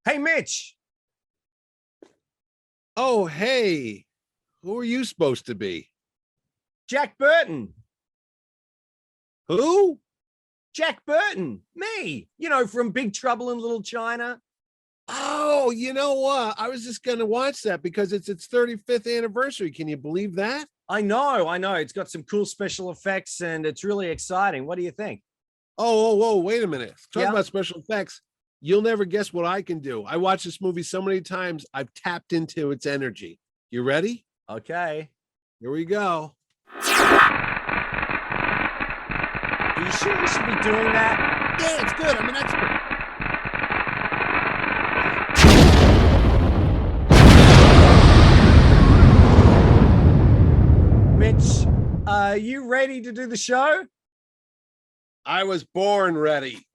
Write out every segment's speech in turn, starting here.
Hey, Mitch. Oh, hey, who are you supposed to be? Jack Burton. Who? Jack Burton. Me. From Big Trouble in Little China. Oh, you know what? I was just going to watch that because it's its 35th anniversary. Can you believe that? I know. It's got some cool special effects and it's really exciting. What do you think? Oh, wait a minute. Talk Yeah. about special effects. You'll never guess what I can do. I watched this movie so many times, I've tapped into its energy. You ready? Okay. Here we go. Are you sure you should be doing that? Yeah, it's good. I'm an expert. Mitch, are you ready to do the show? I was born ready.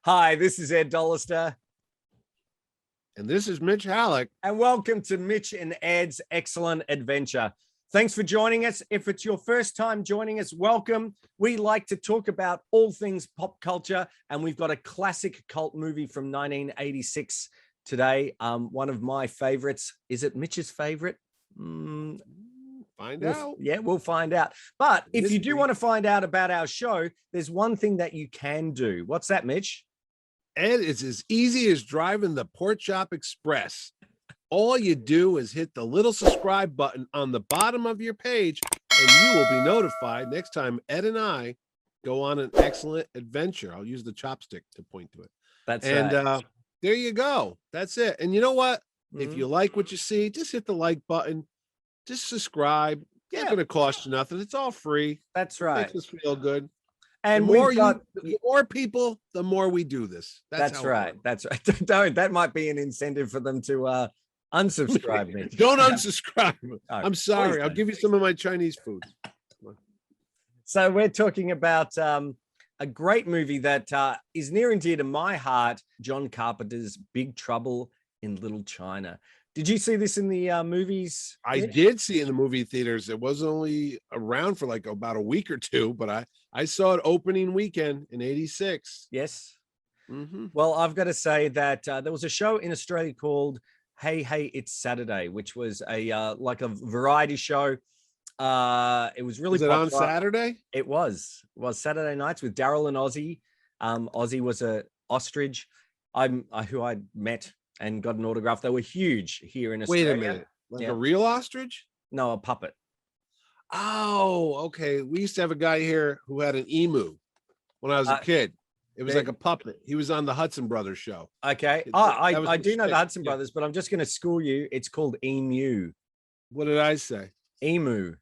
Hi, this is Ed Dollister. And this is Mitch Halleck. And welcome to Mitch and Ed's Excellent Adventure. Thanks for joining us. If it's your first time joining us, welcome. We like to talk about all things pop culture, and we've got a classic cult movie from 1986 today. One of my favorites. Is it Mitch's favorite? Find out. Yeah, we'll find out. But if you do want to find out about our show, there's one thing that you can do. What's that, Mitch? Ed, it's as easy as driving the Port Shop Express. All you do is hit the little subscribe button on the bottom of your page, and you will be notified next time Ed and I go on an excellent adventure. I'll use the chopstick to point to it. That's right. There you go. That's it. And you know what? If you like what you see, just hit the like button. Just subscribe. It's not going to cost you nothing. It's all free. That's right. It makes us feel good. And the more people, the more we do this. That's right. That's right. Don't. That might be an incentive for them to unsubscribe me. Don't unsubscribe. No, I'm sorry. I'll give you some of my Chinese food. So we're talking about a great movie that is near and dear to my heart, John Carpenter's Big Trouble in Little China. Did you see this in the movies? I did see it in the movie theaters. It was only around for like about a week or two, but I saw it opening weekend in 86. Yes. Well, I've got to say that there was a show in Australia called Hey, It's Saturday, which was a like a variety show. It was really Was it on Saturday? It was Saturday nights with Daryl and Ozzy. Ozzy was a ostrich who I met and got an autograph. They were huge here in Australia. Wait a minute. Like a real ostrich? No, a puppet. Oh, okay. We used to have a guy here who had an emu when I was a kid. It was like a puppet. He was on the Hudson Brothers show. Okay. I do know the Hudson Brothers, but I'm just going to school you. It's called emu. What did I say? Emu.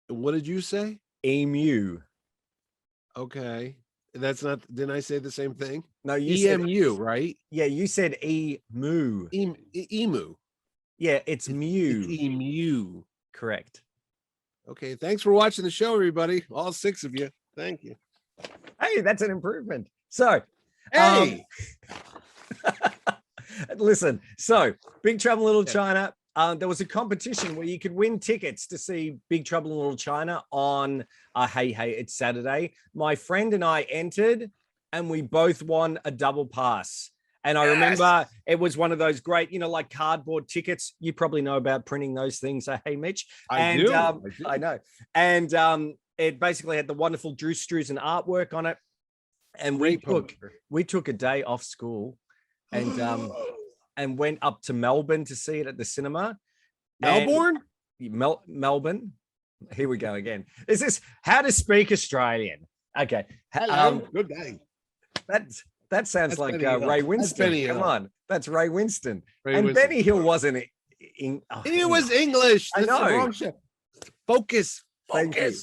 What did you say? Emu. Okay. That's not, didn't I say the same thing? No, you EMU, right? Yeah, you said emu. Emu. Yeah, it's mew. It's emu. Correct. Okay, thanks for watching the show, everybody. All 6 of you. Thank you. Hey, that's an improvement. So, hey, listen. So, Big Trouble in Little China. There was a competition where you could win tickets to see Big Trouble in Little China on Hey, It's Saturday. My friend and I entered, and we both won a double pass. And I remember it was one of those great, like cardboard tickets. You probably know about printing those things. Hey, Mitch. I do. I know. And it basically had the wonderful Drew Struzan artwork on it. And we took a day off school and and went up to Melbourne to see it at the cinema. Melbourne? Melbourne. Here we go again. Is this how to speak Australian? Okay. Hello. Good day. That sounds like Ray Winston. Come on. That's Ray Winston. Winston. Benny Hill wasn't He was English. I know. Focus. Thank you.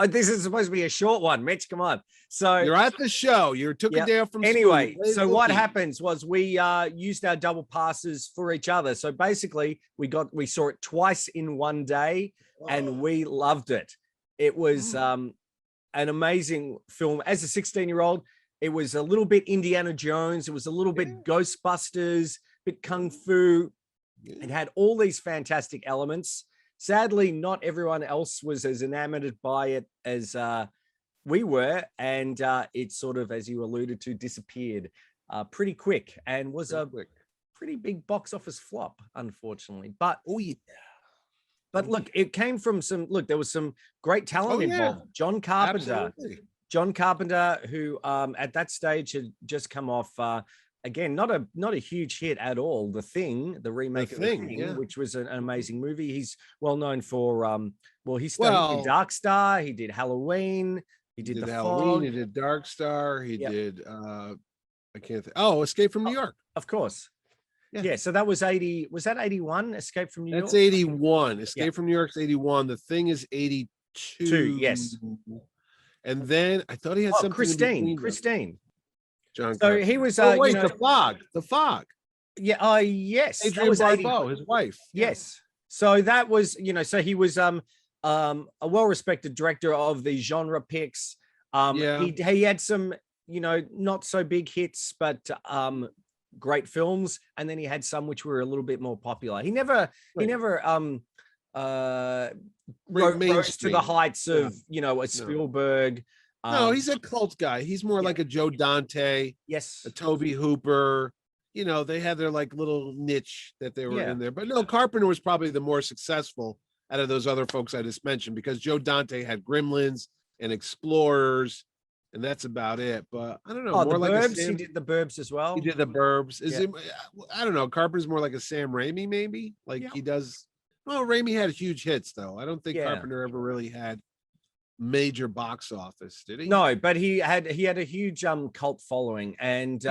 This is supposed to be a short one, Mitch. Come on. So You're at the show. You took a day off from anyway. school. So what happens was we used our double passes for each other. So basically, we saw it twice in one day, and we loved it. It was an amazing film. As a 16-year-old, it was a little bit Indiana Jones. It was a little bit Ghostbusters, bit kung fu. It had all these fantastic elements. Sadly, not everyone else was as enamored by it as we were. And it sort of, as you alluded to, disappeared pretty quick and was a pretty big box office flop, unfortunately. But but look, it came from there was some great talent involved. John Carpenter. John Carpenter, who at that stage had just come off, again, not a huge hit at all. The Thing, the remake of The Thing, which was an amazing movie. He's well known for, he did Dark Star, he did Halloween, he did The Fog. He did Dark Star, he did, I can't think. Oh, Escape from New York. Of course. Yeah, so that was 80. Was that 81? Escape from New York? That's 81. Escape from New York's 81. The Thing is 82. Yes. And then I thought he had something. Christine. John. So he was. The Fog. Yeah. Yes. Adrienne Barbeau, his wife. Yes. So that was, so he was a well-respected director of the genre picks. He had some, not so big hits, but great films, and then he had some which were a little bit more popular. He never rose to the heights of a Spielberg. No, he's a cult guy. He's more like a Joe Dante, a Tobe Hooper. They had their like little niche that they were in there. But no, Carpenter was probably the more successful out of those other folks I just mentioned, because Joe Dante had Gremlins and Explorers, and that's about it. But I don't know. More like Burbs. He did the Burbs as well. He did the Burbs. I don't know. Carpenter's more like a Sam Raimi, maybe. He does. Well, Raimi had huge hits, though. I don't think Carpenter ever really had major box office, did he? No, but he had a huge cult following, and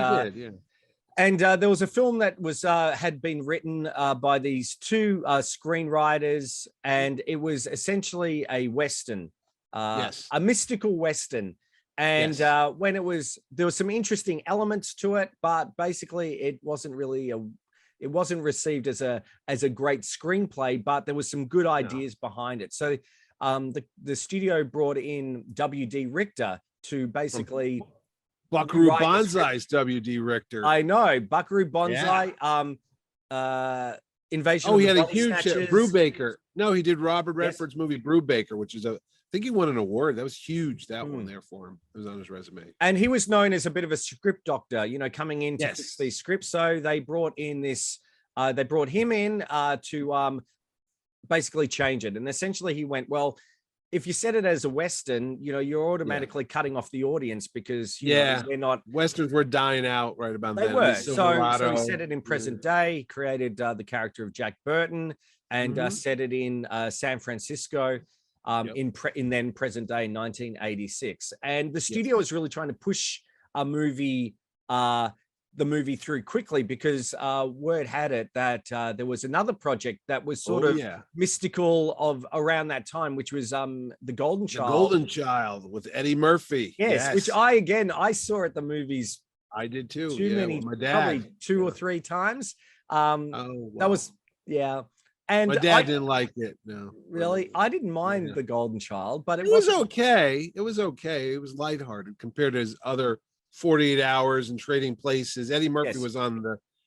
and there was a film that was had been written by these two screenwriters, and it was essentially a Western, a mystical Western. And when there was some interesting elements to it, but basically it wasn't really it wasn't received as a great screenplay, but there was some good ideas behind it. So the studio brought in W.D. Richter to basically Buckaroo Banzai's W.D. Richter. I know, Buckaroo Banzai. Invasion. Oh, he had a huge Brubaker. No, he did Robert Redford's movie Brubaker, which is I think he won an award. That was huge. That one there for him. It was on his resume. And he was known as a bit of a script doctor, coming in to fix these scripts. So they brought in they brought him in to basically change it. And essentially he went, well, if you set it as a Western, you're automatically cutting off the audience because they're not. Westerns were dying out right about then. They were. So he set it in present day. He created the character of Jack Burton and set it in San Francisco. In then present day 1986, and the studio was really trying to push the movie through quickly because word had it that there was another project that was sort of mystical of around that time, which was the Golden Child. The Golden Child with Eddie Murphy. Yes, which I saw at the movies. I did too. Too many, my dad. Probably 2 or 3 times. That was And my dad didn't like it. No, really, I didn't mind the Golden Child, but it was okay. It was okay. It was lighthearted compared to his other 48 Hours and Trading Places. Eddie Murphy was on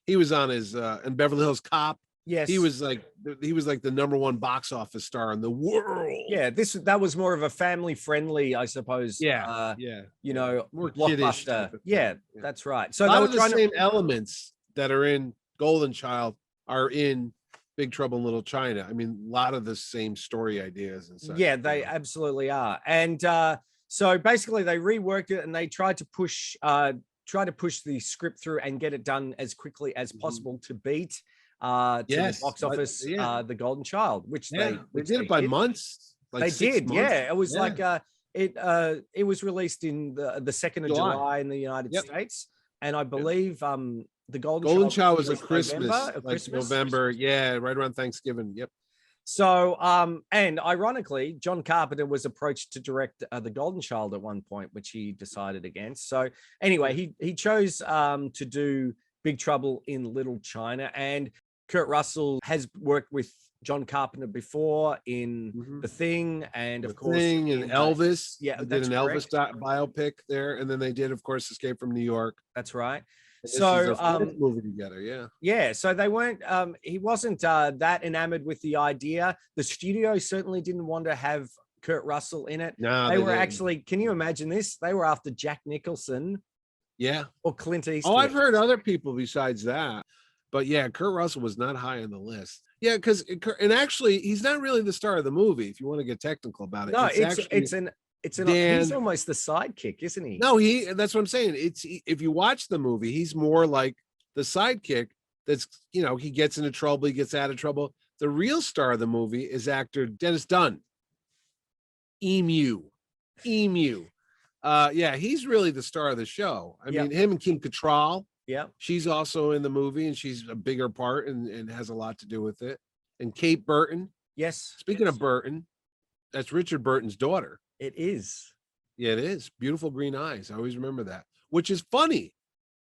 his in Beverly Hills Cop. Yes, he was like the #1 box office star in the world. Yeah, that was more of a family friendly, I suppose. More blockbuster. Yeah, that's right. So a lot of the same elements that are in Golden Child are in Big Trouble in Little China. I mean, a lot of the same story ideas and stuff. Yeah, they absolutely are. And so basically they reworked it and they tried to push the script through and get it done as quickly as possible to beat the box office the Golden Child, which they did it by months. They did. Yeah, it was like it was released in the 2nd of July in the United States, and I believe the Golden Child was a Christmas, November. Yeah, right around Thanksgiving. Yep. So, and ironically, John Carpenter was approached to direct The Golden Child at one point, which he decided against. So, anyway, he chose to do Big Trouble in Little China, and Kurt Russell has worked with John Carpenter before in The Thing, and of course, Thing and Elvis. Yeah, they did an Elvis biopic there, and then they did, of course, Escape from New York. That's right. So, this is their fourth movie together, yeah. So they weren't. He wasn't that enamored with the idea. The studio certainly didn't want to have Kurt Russell in it. No, they were didn't. actually. Can you imagine this? They were after Jack Nicholson. Yeah. Or Clint Eastwood. Oh, I've heard other people besides that. But yeah, Kurt Russell was not high on the list. Yeah, because and actually, he's not really the star of the movie. If you want to get technical about it, no, he's almost the sidekick, isn't he? No, that's what I'm saying. If you watch the movie, he's more like the sidekick. That's he gets into trouble, he gets out of trouble. The real star of the movie is actor Dennis Dunn. Emu. Yeah, he's really the star of the show. I mean, him and Kim Cattrall. Yeah, she's also in the movie, and she's a bigger part and has a lot to do with it. And Kate Burton. Yes. Speaking of Burton, that's Richard Burton's daughter. It is. Yeah, it is. Beautiful green eyes. I always remember that, which is funny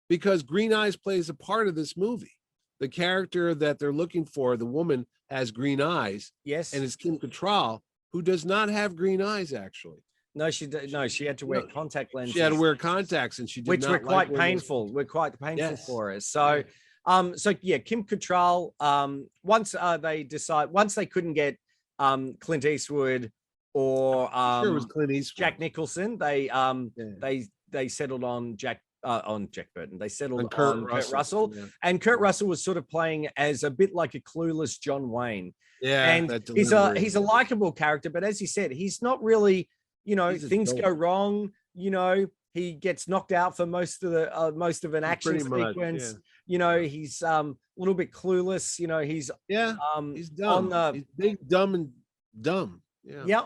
because green eyes plays a part of this movie. The character that they're looking for, the woman, has green eyes. Yes. And it's Kim Cattrall, who does not have green eyes, actually. No, she had to wear contact lenses. She had to wear contacts, and she did which not were quite painful. Were quite painful for her. So, Kim Cattrall. Once they couldn't get Clint Eastwood or it was Clint Eastwood. Jack Nicholson, they settled on Jack Burton. They settled on Kurt Russell. Yeah. And Kurt Russell was sort of playing as a bit like a clueless John Wayne. Yeah, and he's a likable character, but as you said, he's not really. Things go wrong. He gets knocked out for most of an action sequence. Yeah. He's a little bit clueless. He's dumb. He's big, dumb, and dumb. Yeah. Yeah.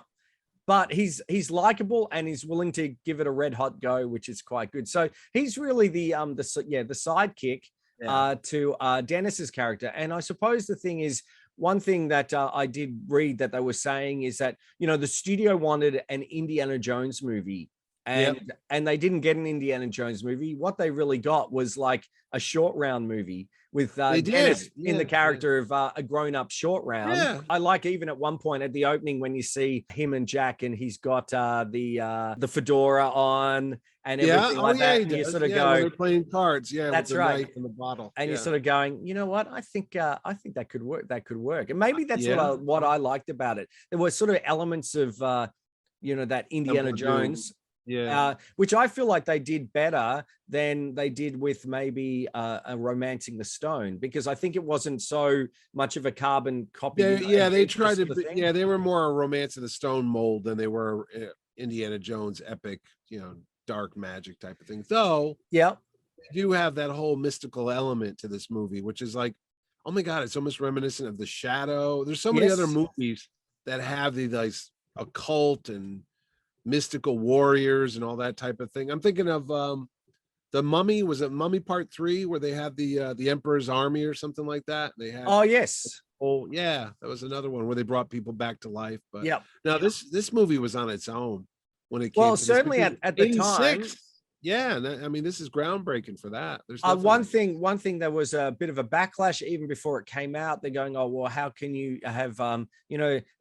But he's likable, and he's willing to give it a red hot go, which is quite good. So he's really the sidekick to Dennis's character. And I suppose the thing is, one thing that I did read that they were saying is that, the studio wanted an Indiana Jones movie, and they didn't get an Indiana Jones movie. What they really got was like a short round movie with Dennis in the character of a grown-up short round. Yeah. I like even at one point at the opening when you see him and Jack, and he's got the fedora on and everything like that. And you sort of go, they're playing cards. Yeah, that's with the right. knife in the bottle. And you're sort of going, you know what? I think that could work. That could work. And maybe that's what I liked about it. There were sort of elements of that Indiana Jones. Yeah, which I feel like they did better than they did with maybe a Romancing the Stone, because I think it wasn't so much of a carbon copy. They tried to. They were more a Romance of the Stone mold than they were Indiana Jones epic, dark magic type of thing. Though, they do have that whole mystical element to this movie, which is like, oh my God, it's almost reminiscent of The Shadow. There's so many other movies that have the like occult and mystical warriors and all that type of thing. I'm thinking of the Mummy. Was it Mummy Part 3 where they had the Emperor's Army or something like that? They had that was another one where they brought people back to life. But now this movie was on its own when it came. Well, certainly at the time. Yeah, I mean, this is groundbreaking for that. There's one thing there was a bit of a backlash even before it came out. They're going, oh well, how can you have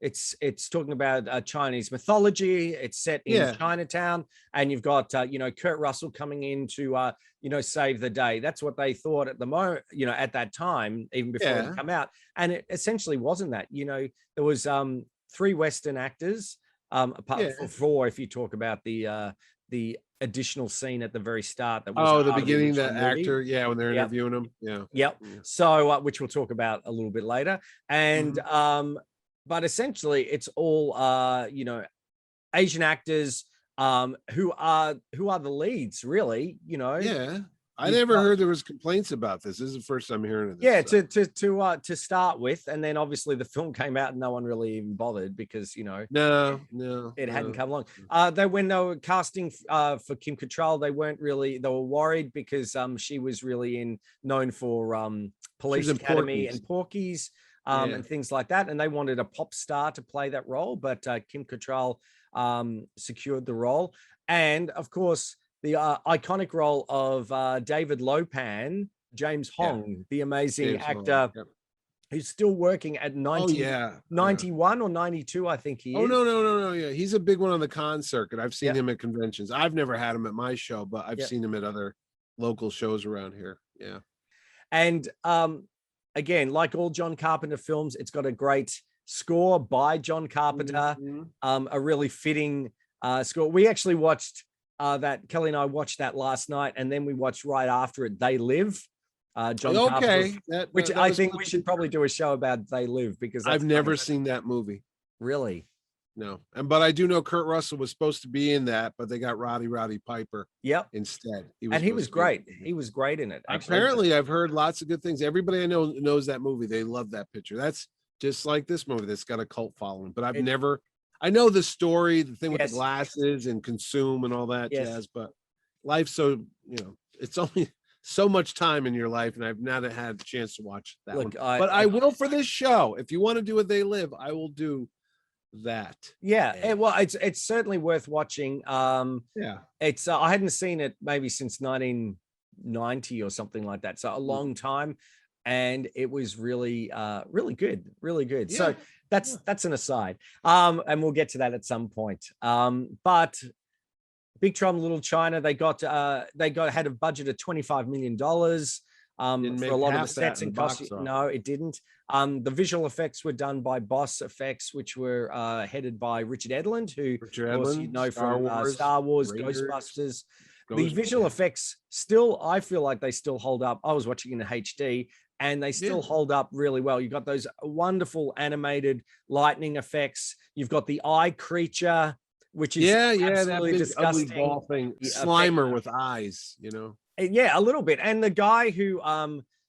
it's talking about Chinese mythology. It's set in Chinatown, and you've got Kurt Russell coming in to save the day. That's what they thought at the moment, at that time, even before it came out. And it essentially wasn't that. There was 3 Western actors, apart from 4 if you talk about the additional scene at the very start that was the beginning, the actor when they're interviewing him. So which we'll talk about a little bit later. And but essentially it's all Asian actors who are the leads, really. I never heard there was complaints about this. This is the first time hearing of this. To start with, and then obviously the film came out and no one really even bothered because it hadn't come along. When they were casting for Kim Cattrall, they were worried because she was really known for Police Academy and Porky's. and things like that. And they wanted a pop star to play that role, but Kim Cattrall secured the role. And of course, the iconic role of David Lopan, James Hong, the amazing actor who's still working at 91 or 92, I think he is. Oh, no. Yeah, he's a big one on the con circuit. I've seen him at conventions. I've never had him at my show, but I've seen him at other local shows around here. Yeah. And again, like all John Carpenter films, it's got a great score by John Carpenter, a really fitting score. We actually watched that, Kelly and I watched that last night, and then we watched right after it, They Live. John Carpenter, which I think we should probably do a show about They Live, because I've never seen that movie. Really? No. But I do know Kurt Russell was supposed to be in that, but they got Roddy Piper instead. He was great. He was great in it. Actually. Apparently, I've heard lots of good things. Everybody I know knows that movie. They love that picture. That's just like this movie that's got a cult following. But I know the story, the thing with the glasses and Consume and all that jazz, but life's so, it's only so much time in your life, and I've not had a chance to watch that one. But I will for this show. If you want to do a They Live, I will do that. Well, it's certainly worth watching. It's I hadn't seen it maybe since 1990 or something like that, so a long time, and it was really good. So that's an aside, and we'll get to that at some point. But Big Trouble in Little China, they had a budget of $25 million for a lot of the sets and costumes. No, it didn't. The visual effects were done by Boss Effects, which were headed by Richard Edlund, who of course you know from Star Wars, Raiders, Ghostbusters. The visual effects still, I feel like they still hold up. I was watching in HD, and they still hold up really well. You've got those wonderful animated lightning effects. You've got the eye creature, which is absolutely that disgusting. Ugly ball thing, Slimer with eyes, Yeah, a little bit. And the guy who,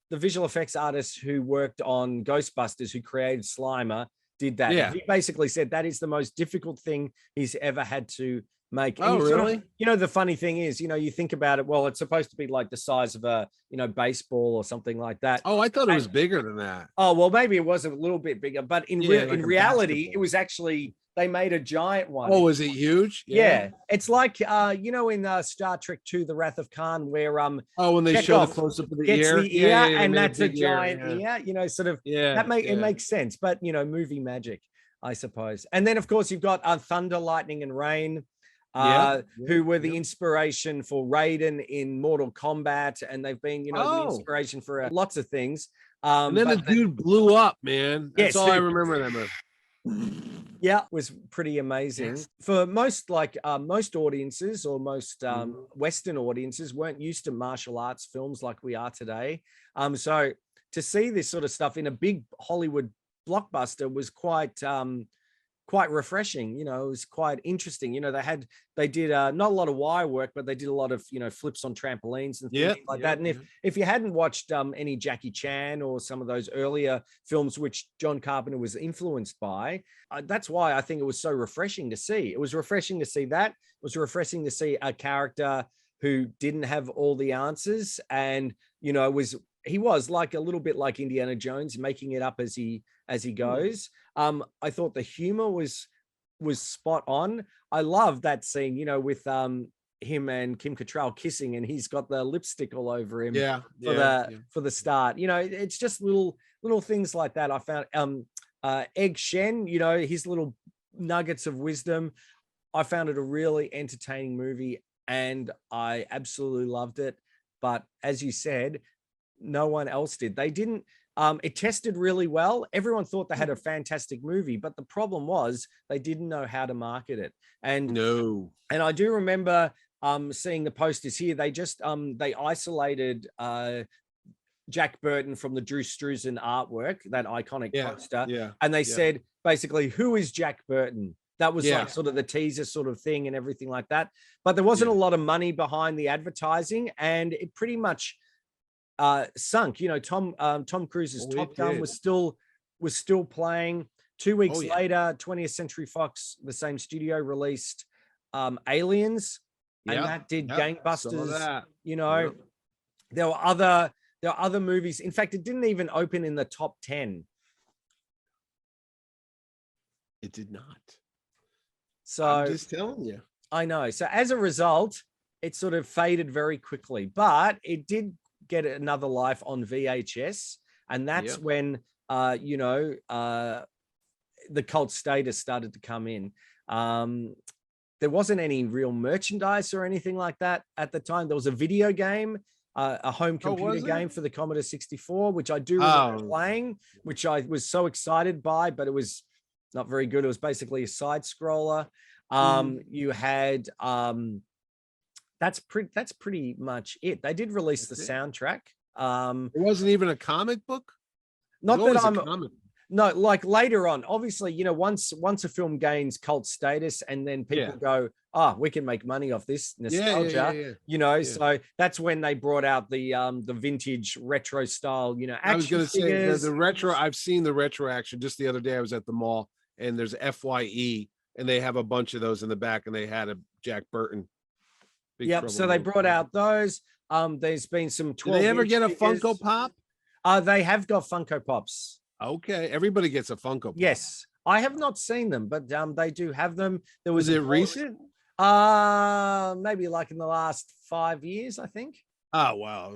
the visual effects artist who worked on Ghostbusters, who created Slimer, did that. Yeah. He basically said that is the most difficult thing he's ever had to make. Oh, really? The funny thing is, you think about it, well, it's supposed to be like the size of a, baseball or something like that. Oh, I thought it was bigger than that. Oh, well, maybe it was a little bit bigger, but in reality, it was actually, they made a giant one. Oh, is it huge? Yeah. It's like, in Star Trek II, The Wrath of Khan, where when they show the close-up of the ear. And that's a giant ear, sort of, it makes sense, but, movie magic, I suppose. And then, of course, you've got Thunder, Lightning, and Rain, who were the inspiration for Raiden in Mortal Kombat, and they've been, the inspiration for lots of things. And then the dude blew up, man. That's all I remember that movie. Yeah, it was pretty amazing. For most audiences, or most Western audiences, weren't used to martial arts films like we are today. So to see this sort of stuff in a big Hollywood blockbuster was quite refreshing. It was quite interesting. They did not a lot of wire work, but they did a lot of flips on trampolines and things like that. And if you hadn't watched any Jackie Chan or some of those earlier films which John Carpenter was influenced by, that's why I think it was so refreshing to see. It was refreshing to see that. It was refreshing to see a character who didn't have all the answers, and he was like a little bit like Indiana Jones, making it up as he goes. I thought the humor was spot on. I love that scene, with him and Kim Cattrall kissing, and he's got the lipstick all over him for the start. It's just little things like that. I found Egg Shen, his little nuggets of wisdom. I found it a really entertaining movie, and I absolutely loved it. But as you said, no one else did. They didn't. It tested really well. Everyone thought they had a fantastic movie, but the problem was they didn't know how to market it. And I do remember seeing the posters here. They just they isolated Jack Burton from the Drew Struzan artwork, that iconic poster, and they said basically, who is Jack Burton? That was like sort of the teaser sort of thing and everything like that. But there wasn't a lot of money behind the advertising, and it pretty much sunk. Tom Cruise's Top Gun was still playing. 2 weeks later, 20th Century Fox, the same studio, released Aliens, and that did gangbusters. There were other movies. In fact, it didn't even open in the top 10 It did not. So I'm just telling you. I know. So as a result, it sort of faded very quickly, but it did get another life on VHS. And that's when, the cult status started to come in. There wasn't any real merchandise or anything like that at the time. There was a video game, a home computer game for the Commodore 64, which I do remember playing, which I was so excited by, but it was not very good. It was basically a side scroller. You had that's pretty much it. They did release the soundtrack. It wasn't even a comic book. Not that I'm no, like later on, obviously, once a film gains cult status and then people go, we can make money off this nostalgia, so that's when they brought out the vintage retro style, action I was going to say the retro. I've seen the retro action. Just the other day I was at the mall and there's FYE and they have a bunch of those in the back and they had a Jack Burton. So they brought out those. There's been some 12. Did they ever get a Funko Pop? They have got Funko Pops. Okay, everybody gets a Funko Pop. Yes, I have not seen them, but they do have them. Was it recent? Maybe like in the last 5 years, I think. Oh wow!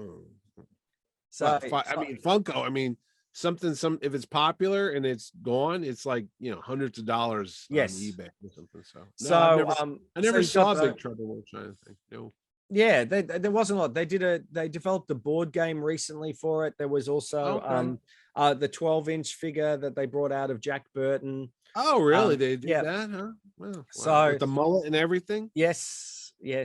So I mean, Funko. I mean, if it's popular and it's gone, it's like hundreds of dollars on eBay or something. So I never saw Big Trouble in Little China thing. No. Yeah, there wasn't a lot. They developed a board game recently for it. There was also the 12-inch figure that they brought out of Jack Burton. Oh, really? They did that, huh? Wow. So with the mullet and everything? Yes. Yeah.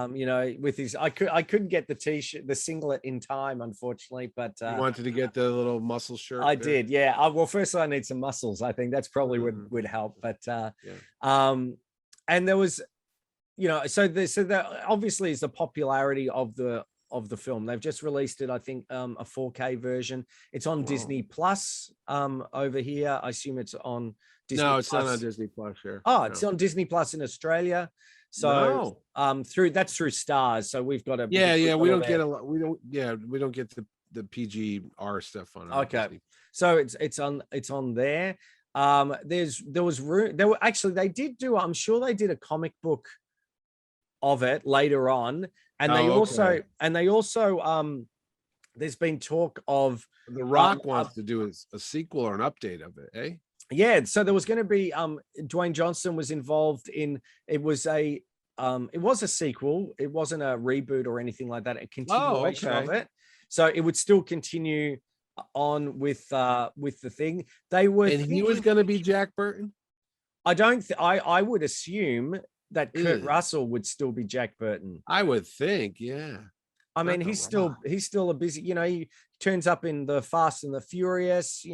With his I couldn't get the t-shirt, the singlet in time, unfortunately, but you wanted to get the little muscle shirt. I did, yeah. Well, first I need some muscles. I think that's probably would help. But and there was so that obviously is the popularity of the film. They've just released it, I think, a 4K version. It's on Disney Plus over here. I assume it's on Disney No, it's Plus. not on Disney Plus here. It's on Disney Plus in Australia. So that's through Stars. So we've got a we don't get the PGR stuff on it. Okay. So it's on there. They did do, I'm sure they did a comic book of it later on, and they also there's been talk of The Rock wants to do a sequel or an update of it, eh? Yeah, so there was going to be Dwayne Johnson was involved in it was a sequel. It wasn't a reboot or anything like that, a continuation of it. So it would still continue on with the thing. They were he was going to be Jack Burton. I would assume that Kurt Russell would still be Jack Burton. I would think, yeah. I mean, he's still a busy, he turns up in the Fast and the Furious,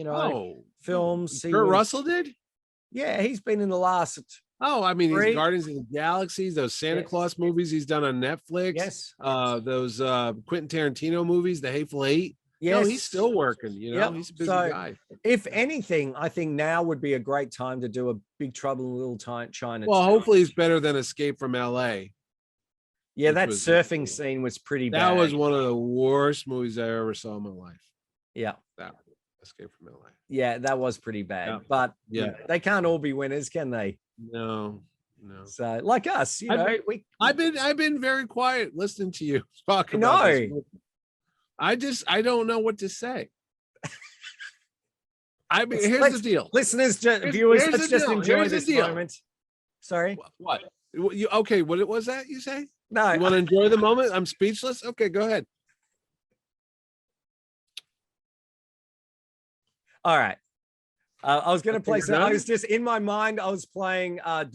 films. Kurt Russell did? Yeah, he's been in the last. Oh, I mean, he's Guardians of the Galaxy, those Santa Claus movies he's done on Netflix. Yes. Those Quentin Tarantino movies, The Hateful Eight. Yes. No, he's still working, he's a busy guy. If anything, I think now would be a great time to do a Big Trouble in Little China. Well, hopefully he's better than Escape from LA. Yeah, that surfing scene was pretty bad. That was one of the worst movies I ever saw in my life. Yeah. That Escape from LA. Yeah, that was pretty bad. But they can't all be winners, can they? No. So like us, I've been very quiet listening to you talk about this. I don't know what to say. I mean, here's the deal. Listeners, viewers, let's just enjoy this moment. Sorry. What? What was that you say? No. You want to enjoy the moment? I'm speechless. Okay, go ahead. All right. I was going to play some. I was just in my mind. I was playing but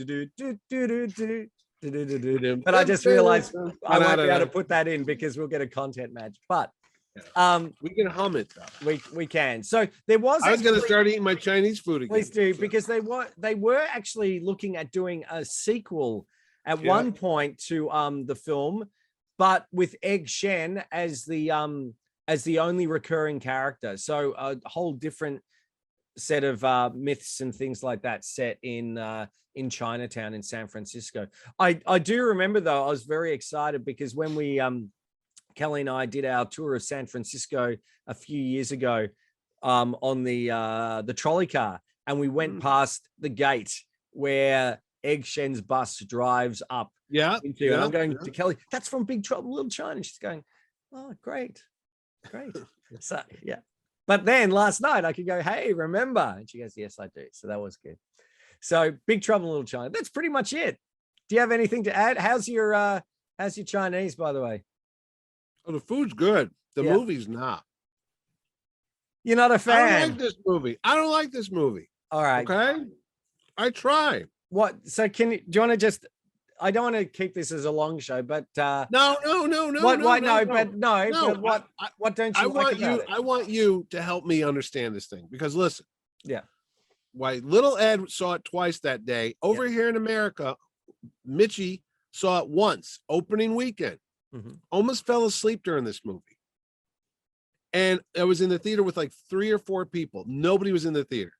I just realized I won't be able to put that in because we'll get a content match. But we can hum it though. We can. So there was. I was going to start eating my Chinese food again. Please do, because they were actually looking at doing a sequel at one point to the film, but with Shen as the only recurring character. So a whole different set of myths and things like that set in Chinatown in San Francisco. I do remember though, I was very excited because when we Kelly and I did our tour of San Francisco a few years ago on the trolley car, and we went past the gate where Egg Shen's bus drives up. Yeah. And I'm going to Kelly, that's from Big Trouble in Little China. And she's going, oh, great. So, yeah. But then last night I could go, hey, remember? And she goes, yes, I do. So that was good. So Big Trouble in Little China. That's pretty much it. Do you have anything to add? How's your Chinese, by the way? Oh, the food's good. The movie's not. You're not a fan. I don't like this movie. All right. Okay. I try. What? So do you want to just? I don't want to keep this as a long show, but no. What? Why no? But what don't you like about it? I want you to help me understand this thing, because listen. Yeah. Why little Ed saw it twice that day. Over here in America, Mitchie saw it once, opening weekend. Almost fell asleep during this movie. And I was in the theater with like 3 or 4 people. Nobody was in the theater.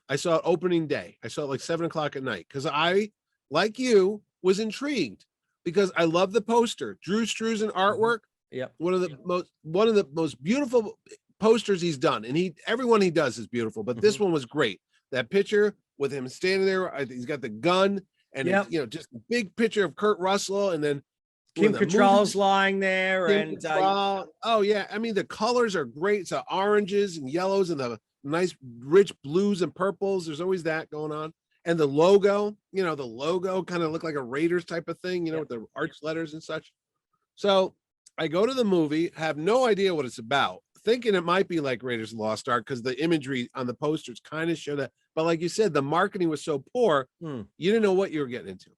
I saw it opening day. I saw it like 7 o'clock at night because I, like you, was intrigued because I love the poster. Drew Struzan artwork. Yeah. One of the most beautiful posters he's done. And everyone he does is beautiful, but this one was great. That picture with him standing there, he's got the gun and just a big picture of Kurt Russell, and then Kim Cattrall's lying there, oh yeah, I mean the colors are great. It's oranges and yellows and the nice rich blues and purples. There's always that going on, and the logo, the logo kind of looked like a Raiders type of thing, with the arch letters and such. So I go to the movie, have no idea what it's about, thinking it might be like Raiders of the Lost Ark because the imagery on the posters kind of showed that. But like you said, the marketing was so poor, you didn't know what you were getting into.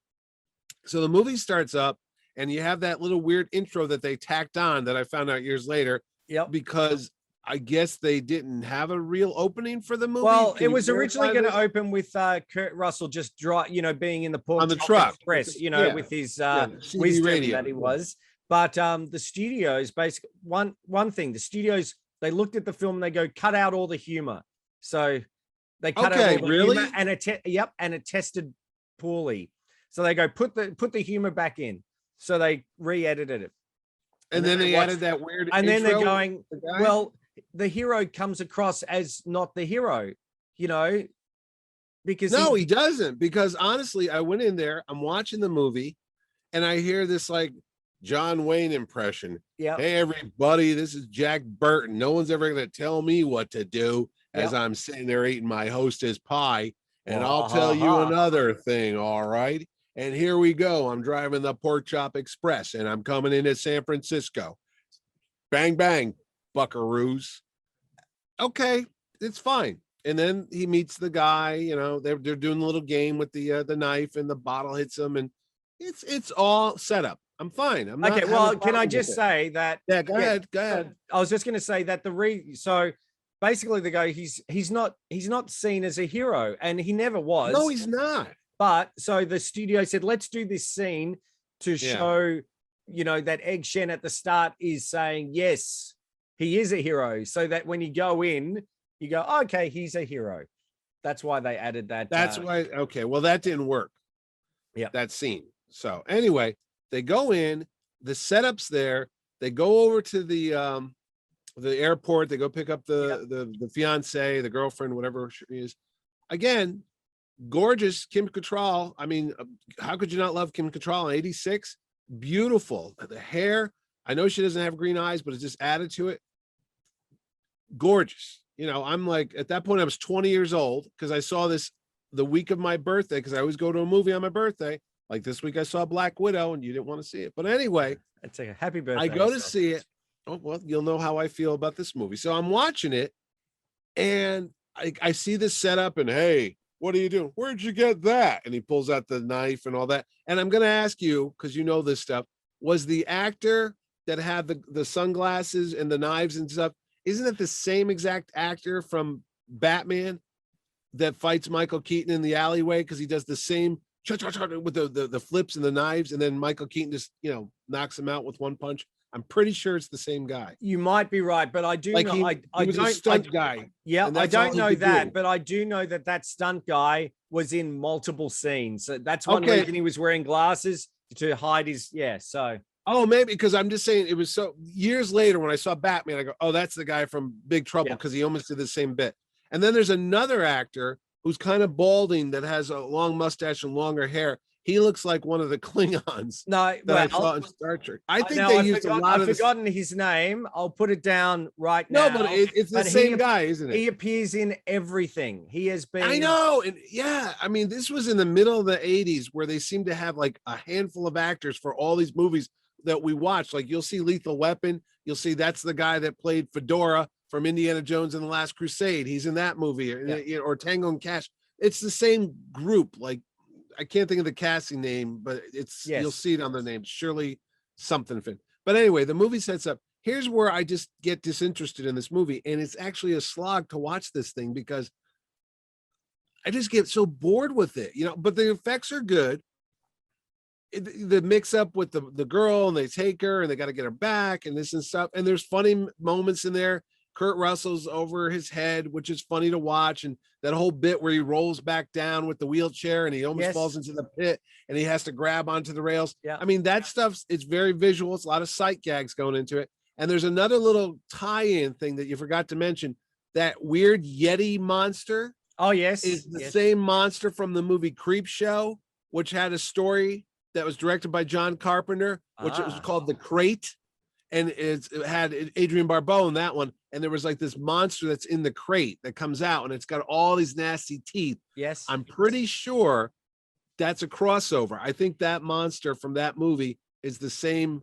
So the movie starts up, and you have that little weird intro that they tacked on that I found out years later. Yep. Because I guess they didn't have a real opening for the movie. Well, it was originally going to open with Kurt Russell just being in the port on the truck express, with his wisdom radio that he was. But the studios, basically, one thing, the studios, they looked at the film and they go, cut out all the humor. So they cut out all the humor, and it tested poorly. So they go, put the humor back in. So they re-edited it. And then they added that weird and then they're going, well, the hero comes across as not the hero, because he doesn't. Because honestly, I went in there, I'm watching the movie, and I hear this like John Wayne impression. Yeah. Hey, everybody, this is Jack Burton. No one's ever going to tell me what to do as I'm sitting there eating my Hostess pie. And I'll tell you another thing, all right? And here we go. I'm driving the Pork Chop Express, and I'm coming into San Francisco. Bang, bang, buckaroos. Okay, it's fine. And then he meets the guy. They're doing a little game with the knife, and the bottle hits him, and it's all set up. I'm fine. I'm not okay. Well, can I just say that? Yeah, go ahead. I was just going to say that so basically the guy he's not seen as a hero, and he never was. No, he's not. But so the studio said, let's do this scene to show, that Egg Shen at the start is saying, yes, he is a hero. So that when you go in, you go, okay, he's a hero. That's why they added that. That's why. Okay. Well, that didn't work. Yeah. That scene. So anyway, they go in, the setup's there. They go over to the airport. They go pick up the fiance, the girlfriend, whatever she is. Again, gorgeous Kim Cattrall. I mean, how could you not love Kim Cattrall in 86? Beautiful. The hair. I know she doesn't have green eyes, but it's just added to it. Gorgeous. I'm like, at that point, I was 20 years old because I saw this the week of my birthday because I always go to a movie on my birthday. Like this week, I saw Black Widow and you didn't want to see it. But anyway, it's a happy birthday. I go to see it. Oh, well, you'll know how I feel about this movie. So I'm watching it and I see this setup and, hey, what are you doing? Where'd you get that? And he pulls out the knife and all that. And I'm going to ask you, because you know this stuff, was the actor that had the sunglasses and the knives and stuff, isn't it the same exact actor from Batman that fights Michael Keaton in the alleyway? Because he does the same with the flips and the knives, and then Michael Keaton just, knocks him out with one punch. I'm pretty sure it's the same guy. You might be right, but I do know he was a stunt guy. Yeah, I don't know that, but I do know that stunt guy was in multiple scenes. So that's one reason he was wearing glasses to hide his. Yeah, so. Oh, maybe because I'm just saying it was so years later when I saw Batman, I go, oh, that's the guy from Big Trouble because he almost did the same bit. And then there's another actor who's kind of balding, that has a long mustache and longer hair. He looks like one of the Klingons No, that I saw in Star Trek. I think no, they used a lot I've of this. forgotten his name. I'll put it down right No, now. but it's the But same guy, isn't it? He appears in everything. He has been. I know. And yeah, I mean, this was in the middle of the 80s where they seem to have like a handful of actors for all these movies that we watch. Like you'll see Lethal Weapon. You'll see that's the guy that played Fedora from Indiana Jones and the Last Crusade. He's in that movie, or Tango and Cash. It's the same group. Like I can't think of the casting name, but you'll see it on the name. Shirley something. But anyway, the movie sets up. Here's where I just get disinterested in this movie. And it's actually a slog to watch this thing because I just get so bored with it, but the effects are good. The mix up with the girl, and they take her and they got to get her back and this and stuff. And there's funny moments in there. Kurt Russell's over his head, which is funny to watch. And that whole bit where he rolls back down with the wheelchair and he almost falls into the pit and he has to grab onto the rails. Yeah. I mean, that stuff's, it's very visual. It's a lot of sight gags going into it. And there's another little tie-in thing that you forgot to mention. That weird Yeti monster. Oh, yes. Is the same monster from the movie Creep Show, which had a story that was directed by John Carpenter, which it was called The Crate. And it had Adrian Barbeau in that one. And there was like this monster that's in the crate that comes out and it's got all these nasty teeth. Yes. I'm pretty sure that's a crossover. I think that monster from that movie is the same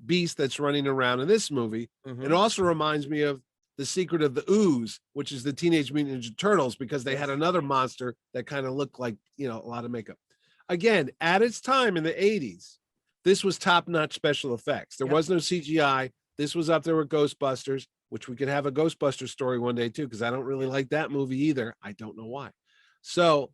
beast that's running around in this movie. Mm-hmm. It also reminds me of The Secret of the Ooze, which is the Teenage Mutant Ninja Turtles, because they had another monster that kind of looked like, a lot of makeup. Again, at its time in the 80s, this was top-notch special effects. There was no CGI. This was up there with Ghostbusters, which we could have a Ghostbusters story one day too, because I don't really like that movie either. I don't know why. So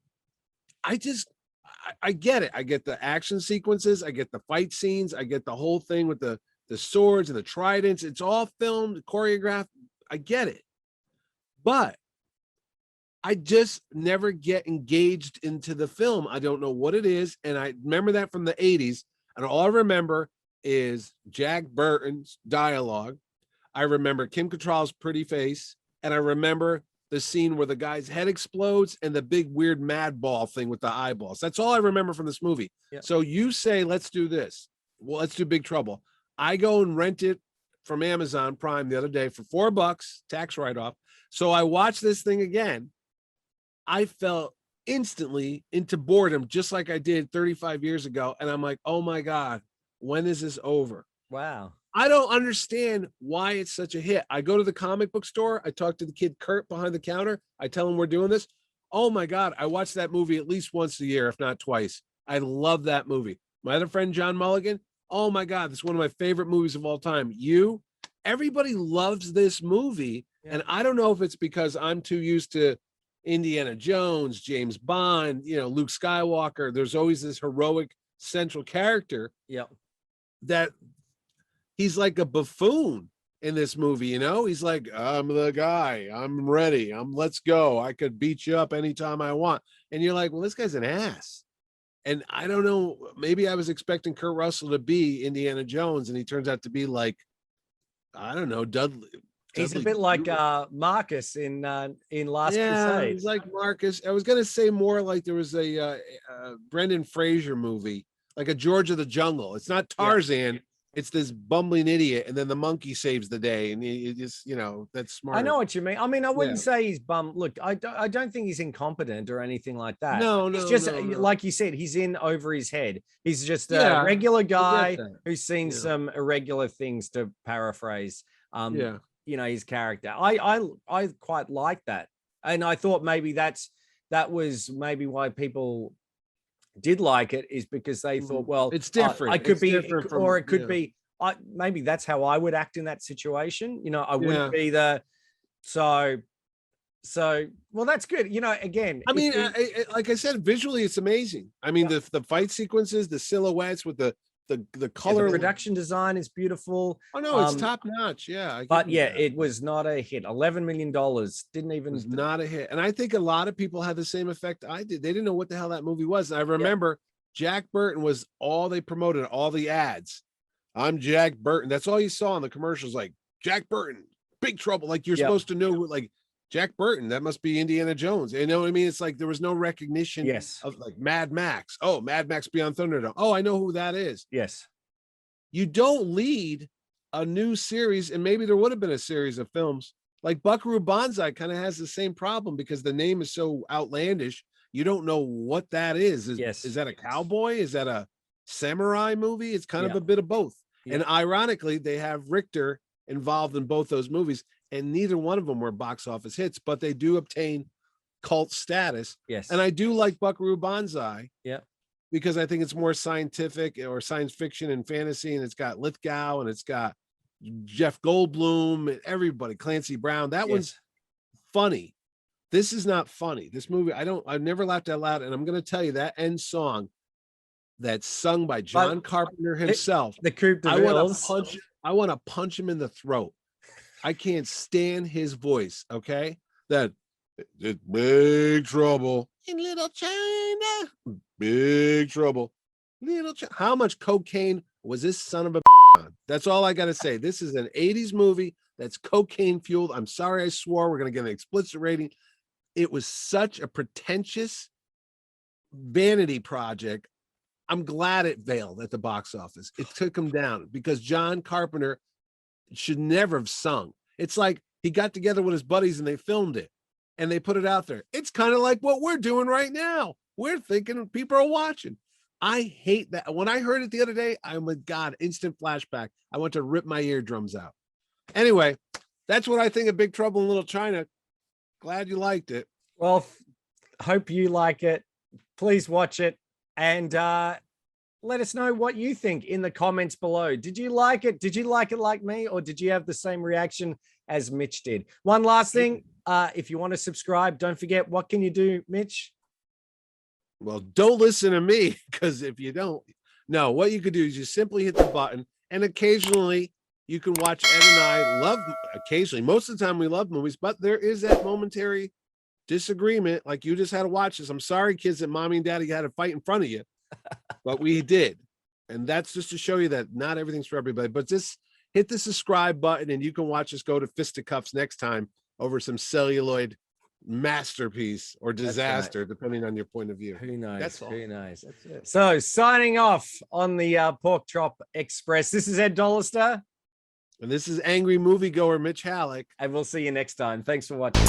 I get it. I get the action sequences. I get the fight scenes. I get the whole thing with the swords and the tridents. It's all filmed, choreographed. I get it. But I just never get engaged into the film. I don't know what it is. And I remember that from the 80s. And all I remember is Jack Burton's dialogue. I remember Kim Cattrall's pretty face. And I remember the scene where the guy's head explodes and the big weird mad ball thing with the eyeballs. That's all I remember from this movie. Yep. So you say, let's do this. Well, let's do Big Trouble. I go and rent it from Amazon Prime the other day for $4, tax write-off. So I watched this thing again. I fell instantly into boredom, just like I did 35 years ago. And I'm like, oh my God, when is this over? Wow. I don't understand why it's such a hit. I go to the comic book store. I talk to the kid Kurt behind the counter. I tell him we're doing this. Oh my God, I watch that movie at least once a year, if not twice. I love that movie. My other friend, John Mulligan. Oh my God, it's one of my favorite movies of all time. Everybody loves this movie. Yeah. And I don't know if it's because I'm too used to Indiana Jones, James Bond, Luke Skywalker. There's always this heroic central character. Yeah. That he's like a buffoon in this movie, He's like, I'm the guy. I'm ready. Let's go. I could beat you up anytime I want. And you're like, well, this guy's an ass. And I don't know, maybe I was expecting Kurt Russell to be Indiana Jones, and he turns out to be like, I don't know, Dudley. He's a bit like Marcus in Last Crusade. He's like Marcus. I was going to say more like there was a Brendan Fraser movie, like a George of the Jungle. It's not Tarzan. Yeah. It's this bumbling idiot, and then the monkey saves the day, and he just, that's smart. I know what you mean. I mean, I wouldn't say he's bum. Look, I don't think he's incompetent or anything like that. No, he's just like you said, he's in over his head. He's just a regular guy who's seen some irregular things, to paraphrase. His character. I quite like that, and I thought maybe that was maybe why people did like it, is because they thought, well, it's different. I could be, or it could be. Maybe that's how I would act in that situation. I wouldn't be the so. Well, that's good. Again, I mean, like I said, visually, it's amazing. I mean, the fight sequences, the silhouettes with the color, the production design is beautiful. Oh no, it's top notch. Yeah, but it was not a hit. $11 million didn't even. It was not a hit, and I think a lot of people had the same effect I did. They didn't know what the hell that movie was. And I remember Jack Burton was all they promoted, all the ads. I'm Jack Burton. That's all you saw in the commercials, like Jack Burton, Big Trouble. Like you're supposed to know, like Jack Burton, that must be Indiana Jones. You know what I mean? It's like there was no recognition Yes. of like Mad Max. Oh, Mad Max Beyond Thunderdome. Oh, I know who that is. Yes. You don't lead a new series, and maybe there would have been a series of films. Like Buckaroo Banzai kind of has the same problem because the name is so outlandish. You don't know what that is. Is that a cowboy? Is that a samurai movie? It's kind of a bit of both. And ironically, they have Richter involved in both those movies, and neither one of them were box office hits, but they do obtain cult status. Yes. And I do like Buckaroo Banzai. Yeah. Because I think it's more scientific or science fiction and fantasy, and it's got Lithgow and it's got Jeff Goldblum and everybody, Clancy Brown. That one's funny. This is not funny. This movie, I've never laughed out loud. And I'm going to tell you that end song that's sung by John Carpenter himself. The Coupe de Villes. I want to punch him in the throat. I can't stand his voice. Okay. That it's big trouble in Little China. Big trouble. How much cocaine was this son of a on? That's all I got to say. This is an 80s movie that's cocaine fueled. I'm sorry I swore. We're going to get an explicit rating. It was such a pretentious vanity project. I'm glad it failed at the box office. It took him down because John Carpenter should never have sung. It's like he got together with his buddies and they filmed it and they put it out there. It's kind of like what we're doing right now. We're thinking people are watching. I hate that. When I heard it the other day, I'm like, God, instant flashback. I want to rip my eardrums out. Anyway, that's what I think of Big Trouble in Little China. Glad you liked it. Well, hope you like it. Please watch it and let us know what you think in the comments below. Did you like it? Did you like it like me, or did you have the same reaction as Mitch did? One last thing, if you want to subscribe, don't forget, what can you do, Mitch? Well, don't listen to me, because if you don't, no, what you could do is you simply hit the button, and occasionally you can watch Ed and I love, occasionally, most of the time we love movies, but there is that momentary disagreement. Like you just had to watch this. I'm sorry, kids, that mommy and daddy had to fight in front of you, but we did. And that's just to show you that not everything's for everybody, but just hit the subscribe button and you can watch us go to fisticuffs next time over some celluloid masterpiece or disaster, depending on your point of view. Who knows? That's all. Who knows? That's it. So signing off on the Pork Chop Express. This is Ed Dollister. And this is angry moviegoer Mitch Halleck. And we'll see you next time. Thanks for watching.